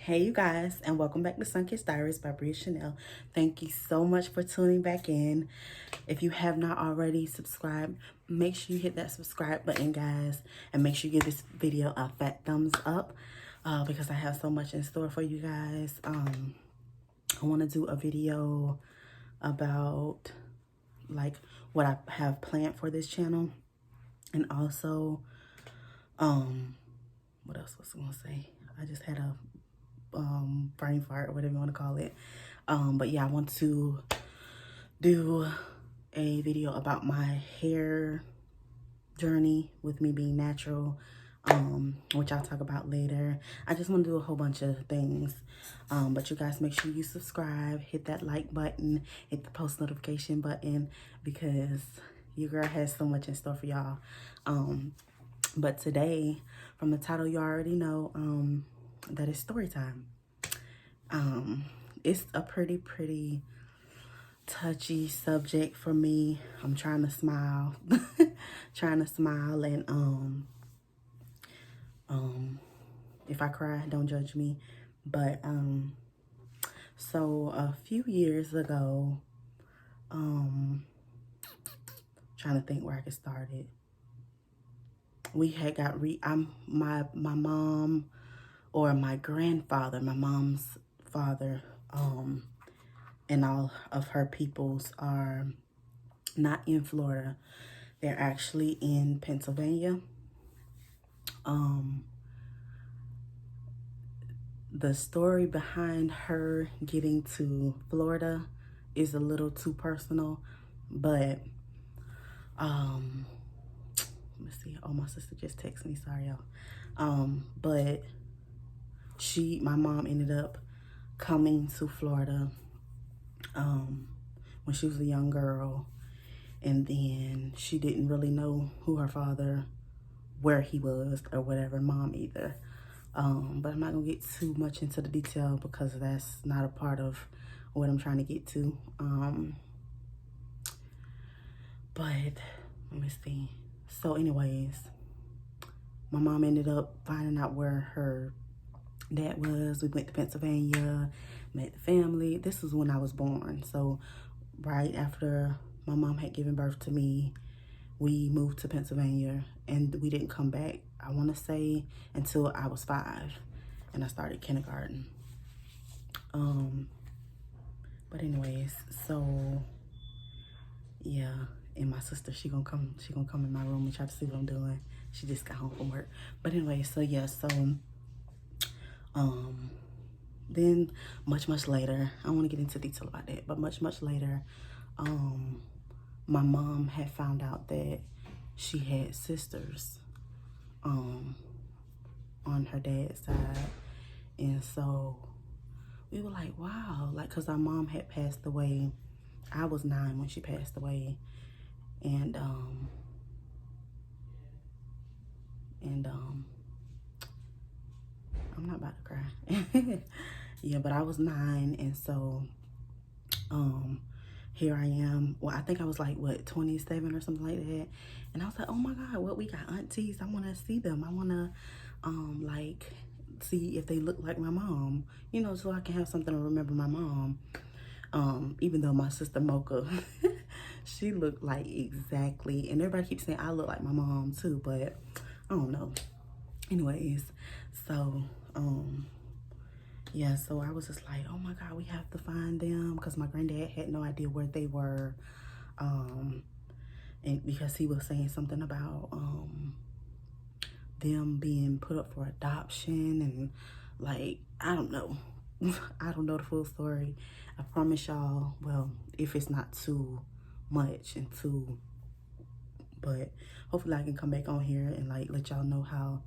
Hey you guys, and welcome back to Sunkissed Diaries by Bria Chanel. Thank you so much for tuning back in. If you have not already subscribed, make sure you hit that subscribe button, guys, and make sure you give this video a fat thumbs up because I have so much in store for you guys. I want to do a video about like what I have planned for this channel, and also what else was I gonna say? I just had a brain fart or whatever you want to call it. But yeah, I want to do a video about my hair journey with me being natural, which I'll talk about later. I just want to do a whole bunch of things. But you guys make sure you subscribe, hit that like button, hit the post notification button, because your girl has so much in store for y'all. But today, from the title, you already know, that is story time. It's a pretty touchy subject for me. I'm trying to smile, and if I cry, don't judge me. But so a few years ago, trying to think where I could start it. We had got my mom, or my grandfather, my mom's father, and all of her peoples are not in Florida. They're actually in Pennsylvania. The story behind her getting to Florida is a little too personal, but let's see. Oh, my sister just texted me. Sorry, y'all. But my mom ended up coming to Florida when she was a young girl, and then she didn't really know who her father, where he was or whatever, mom either. But I'm not gonna get too much into the detail because that's not a part of what I'm trying to get to. But let me see. So anyways, my mom ended up finding out where her dad was. We went to Pennsylvania, met the family. This was when I was born. So right after my mom had given birth to me, we moved to Pennsylvania, and we didn't come back, I want to say, until I was 5 and I started kindergarten. But anyways, so yeah, and my sister, she gonna come in my room and try to see what I'm doing. She just got home from work. But anyway, so yeah, so then much later, I don't want to get into detail about that, but much later, my mom had found out that she had sisters on her dad's side. And so we were like, wow, like, because our mom had passed away. I was 9 when she passed away. And I'm not about to cry. Yeah, but I was 9, and so here I am. Well, I think I was like, what, 27 or something like that. And I was like, oh my God, what, we got aunties. I want to see them. I want to like see if they look like my mom, you know, so I can have something to remember my mom. Even though my sister Mocha, she looked like exactly, and everybody keeps saying I look like my mom too, but I don't know. Anyways, so yeah, so I was just like, oh my God, we have to find them, because my granddad had no idea where they were, and because he was saying something about them being put up for adoption, and like, I don't know. I don't know the full story. I promise y'all, well, if it's not too much and too, but hopefully I can come back on here and like let y'all know how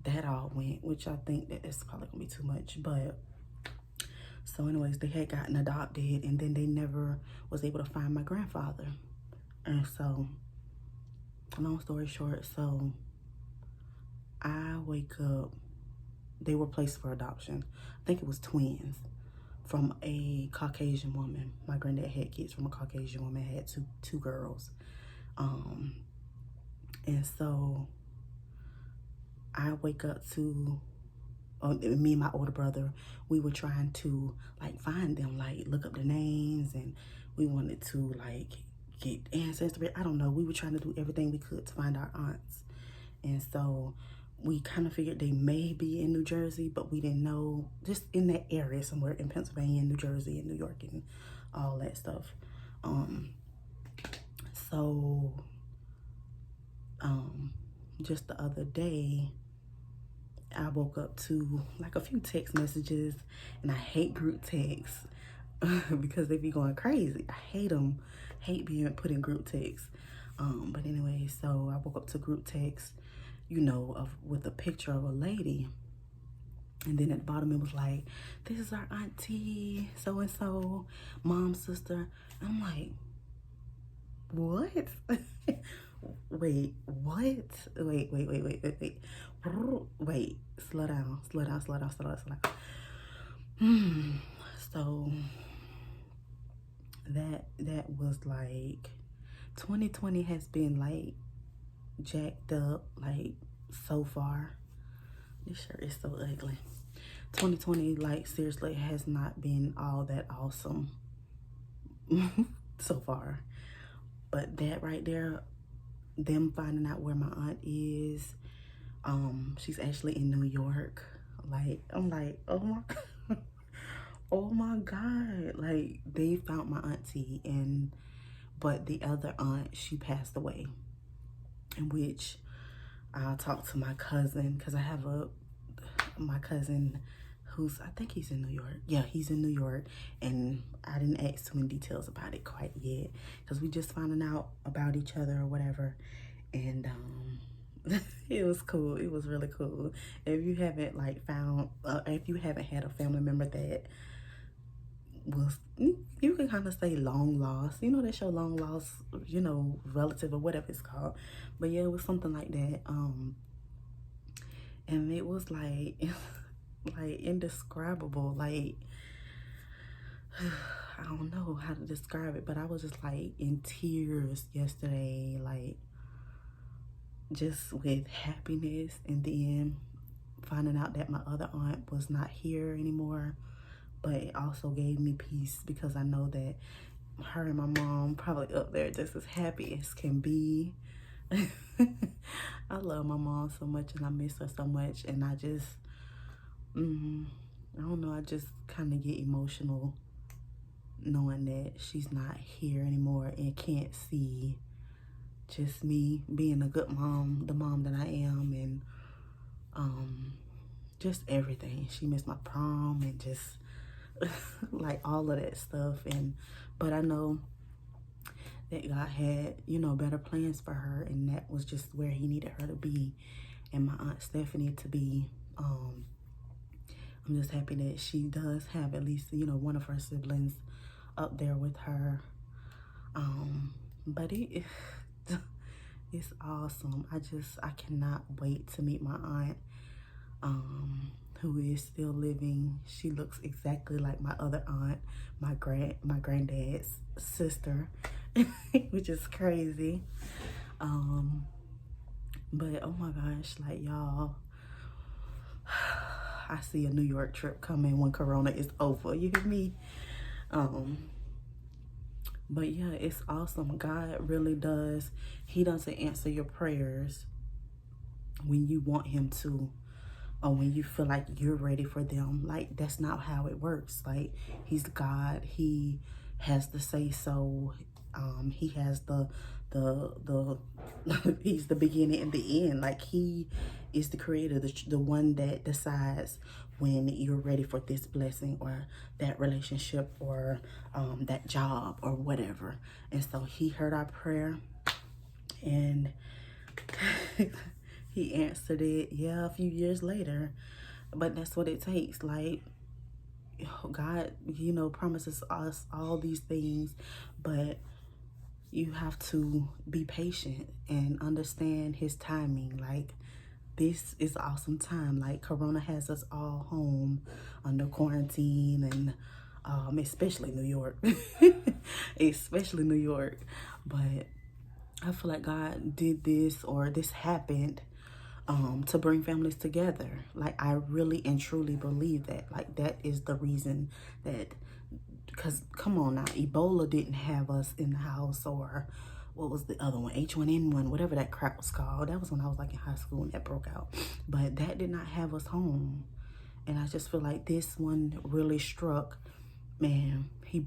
that all went, which I think that it's probably gonna be too much. But so anyways, they had gotten adopted, and then they never was able to find my grandfather. And so, long story short, so I wake up, they were placed for adoption. I think it was twins from a Caucasian woman. My granddad had kids from a Caucasian woman, had two girls. And so I wake up to me and my older brother, we were trying to like find them, like look up the names, and we wanted to like get ancestry. I don't know. We were trying to do everything we could to find our aunts. And so we kind of figured they may be in New Jersey, but we didn't know, just in that area somewhere in Pennsylvania, New Jersey, and New York, and all that stuff. So just the other day, I woke up to like a few text messages, and I hate group texts because they be going crazy. I hate them. Hate being put in group texts. But anyway, so I woke up to group text, you know, with a picture of a lady. And then at the bottom it was like, this is our auntie, so-and-so, mom's sister. And I'm like, what? Wait, what? Wait, slow down. So that was like, 2020 has been like jacked up, like so far. This shirt is so ugly. 2020, like seriously, has not been all that awesome so far. But that right there, them finding out where my aunt is, she's actually in New York. Like, I'm like, oh my God. Oh my God. Like, they found my auntie, but the other aunt, she passed away. In which I'll talk to my cousin, because I have my cousin who's, I think he's in New York. Yeah, he's in New York, and I didn't ask too many details about it quite yet, because we just finding out about each other or whatever. And it was cool. It was really cool. If you haven't like if you haven't had a family member that was, you can kind of say long lost, you know, that show Long Lost, you know, relative or whatever it's called. But yeah, it was something like that. And it was like like indescribable. Like, I don't know how to describe it, but I was just like in tears yesterday, like just with happiness. And then finding out that my other aunt was not here anymore, but it also gave me peace, because I know that her and my mom probably up there just as happy as can be. I love my mom so much, and I miss her so much, and I just I don't know, I just kind of get emotional knowing that she's not here anymore, and can't see just me being a good mom, the mom that I am, and just everything. She missed my prom, and just like all of that stuff. But I know that God had, you know, better plans for her, and that was just where he needed her to be, and my Aunt Stephanie to be. I'm just happy that she does have at least, you know, one of her siblings up there with her. But it's awesome. I cannot wait to meet my aunt, who is still living. She looks exactly like my other aunt, my granddad's sister, which is crazy. But oh my gosh, like y'all, I see a New York trip coming when Corona is over. You hear me? But yeah, it's awesome. God really does. He doesn't answer your prayers when you want him to, or when you feel like you're ready for them. Like, that's not how it works. Like, he's God. He has the say so. He has the he's the beginning and the end. Like, he is the creator, the one that decides when you're ready for this blessing or that relationship or that job or whatever. And so he heard our prayer, and he answered it, yeah, a few years later. But that's what it takes. Like, God, you know, promises us all these things, but you have to be patient and understand his timing. Like, this is an awesome time. Like, Corona has us all home under quarantine, and especially New York. Especially New York. But I feel like God did this, or this happened to bring families together. Like, I really and truly believe that. Like, that is the reason that, because come on now, Ebola didn't have us in the house, or what was the other one, H1N1, whatever that crap was called. That was when I was like in high school and that broke out. But that did not have us home. And I just feel like this one really struck. Man, he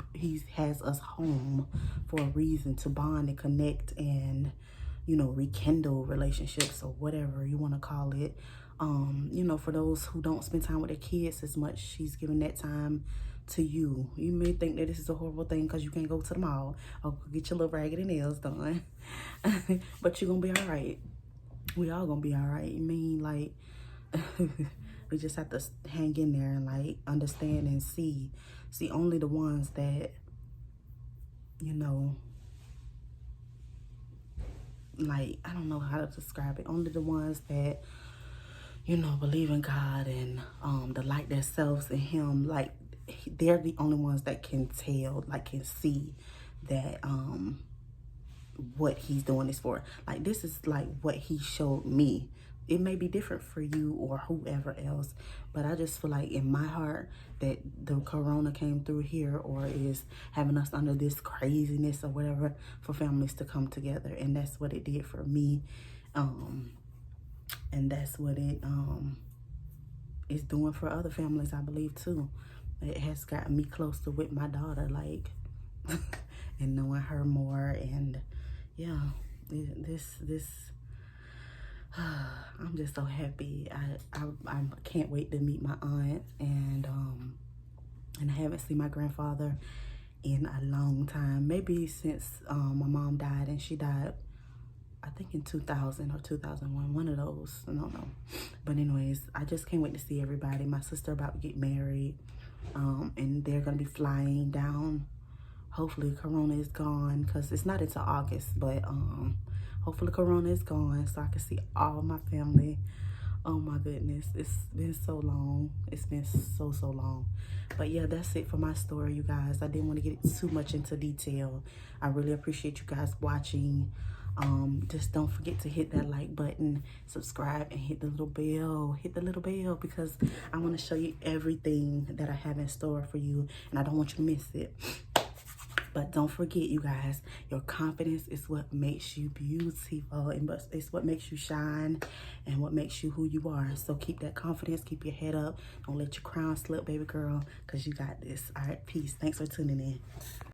has us home for a reason, to bond and connect and, you know, rekindle relationships or whatever you want to call it. You know, for those who don't spend time with their kids as much, she's giving that time to you. You may think that this is a horrible thing because you can't go to the mall or get your little raggedy nails done. But you're going to be all right. We all going to be all right. I mean, like, we just have to hang in there and, like, understand and see only the ones that, you know, like, I don't know how to describe it. Only the ones that, you know, believe in God and delight themselves in Him. Like, they're the only ones that can tell, like, can see that what He's doing this for. Like, this is like what He showed me. It may be different for you or whoever else, but I just feel like in my heart that the corona came through here, or is having us under this craziness or whatever, for families to come together. And that's what it did for me. And that's what it is doing for other families, I believe, too. It has gotten me closer with my daughter, like, and knowing her more. And yeah, I'm just so happy. I can't wait to meet my aunt, and I haven't seen my grandfather in a long time, maybe since my mom died, and she died, I think, in 2000 or 2001, one of those, I don't know. But anyways, I just can't wait to see everybody. My sister about to get married, and they're gonna be flying down. Hopefully Corona is gone, because it's not until August, but hopefully Corona is gone so I can see all my family. Oh my goodness, it's been so long. It's been so long. But yeah, that's it for my story, you guys. I didn't want to get too much into detail. I really appreciate you guys watching. Just don't forget to hit that like button, subscribe, and hit the little bell. Hit the little bell, because I want to show you everything that I have in store for you, and I don't want you to miss it. But don't forget, you guys, your confidence is what makes you beautiful, and it's what makes you shine and what makes you who you are. So keep that confidence, keep your head up. Don't let your crown slip, baby girl, because you got this. All right, peace. Thanks for tuning in.